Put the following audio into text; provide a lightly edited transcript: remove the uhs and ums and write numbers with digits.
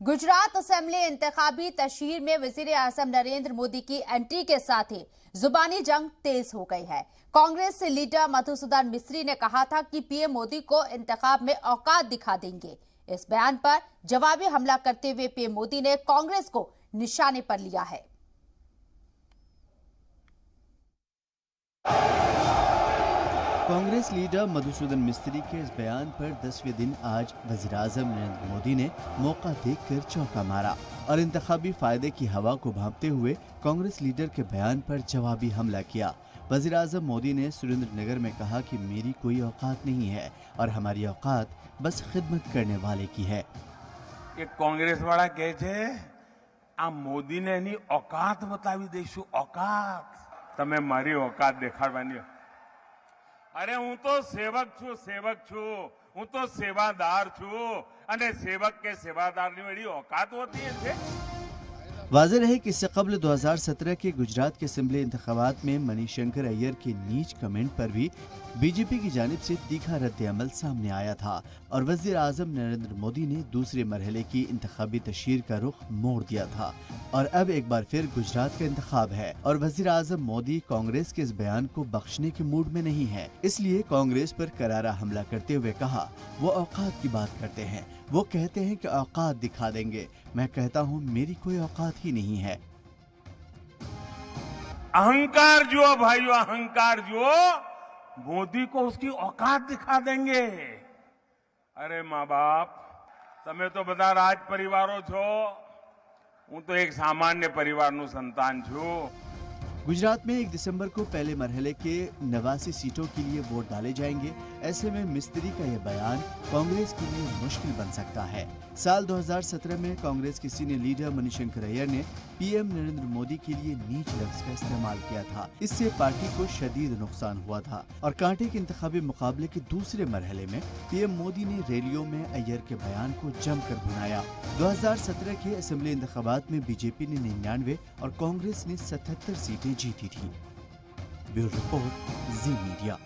Gujarat assembly इंतखाबी तशहीर में वजीर आजम नरेंद्र मोदी की एंट्री के साथ ही जुबानी जंग तेज हो गई है। कांग्रेस लीडर मधुसूदन मिस्त्री ने कहा था कि पीएम मोदी को इंतखाब में औकात दिखा देंगे। इस बयान पर जवाबी हमला करते हुए पीएम मोदी ने कांग्रेस को निशाने पर लिया है। कांग्रेस लीडर मधुसूदन मिस्त्री के इस बयान पर 10वें दिन आज वज़ीर-ए-आज़म नरेंद्र मोदी ने मौका देखकर चौंका मारा और इंतखाबी फायदे की हवा को भांपते हुए कांग्रेस लीडर के बयान पर जवाबी हमला किया। वज़ीर-ए-आज़म मोदी ने सुरेंद्रनगर में कहा कि मेरी कोई औकात नहीं है और हमारी औकात बस खिदमत करने वाले की है। कांग्रेस वाला कहे छे आ मोदी ने एनी औकात बतावी देशु। औकात तमे मारी औकात देखाडवानी। अरे हूँ तो सेवक छू, हूँ तो सेवादार छू अने सेवक के सेवादार नी एडी औकात होती है। वाज़ेह रहे कि इससे कबल 2017 के गुजरात के असेंबली इंतखाबात में मणिशंकर अय्यर के नीच कमेंट पर भी बीजेपी की जानिब से तीखा रद्द-ए-अमल सामने आया था और वज़ीर आज़म नरेंद्र मोदी ने दूसरे मरहले की इंतखाबी तशहीर का रुख मोड़ दिया था। और अब एक बार फिर गुजरात का इंतखाब है और वज़ीर आज़म मोदी कांग्रेस के इस बयान को बख्शने के मूड में नहीं है। इसलिए कांग्रेस पर करारा हमला करते हुए कहा, वो औकात की बात करते हैं, वो कहते हैं कि औकात दिखा देंगे। मैं कहता हूँ मेरी कोई औकात ही नहीं है। अहंकार जो भाइयों, अहंकार जो मोदी को उसकी औकात दिखा देंगे। अरे माँ बाप तमे तो बता राज परिवारों छो, हूँ तो एक सामान्य परिवार नु संतान छू। गुजरात में 1 दिसंबर को पहले मरहले के 89 सीटों के लिए वोट डाले जाएंगे। ऐसे में मिस्त्री का यह बयान कांग्रेस के लिए मुश्किल बन सकता है। साल 2017 में कांग्रेस के सीनियर लीडर मणिशंकर अय्यर ने पीएम नरेंद्र मोदी के लिए नीच लफ्ज का इस्तेमाल किया था। इससे पार्टी को शदीद नुकसान हुआ था और कांटे के इंतखाबी मुकाबले के दूसरे मरहले में पीएम मोदी ने रैलियों में अय्यर के बयान को जमकर भुनाया। 2017 के असेंबली इंतखाबात में बीजेपी ने 99 और कांग्रेस ने 77 सीटें जीती थी। ब्यूरो रिपोर्ट, जी मीडिया।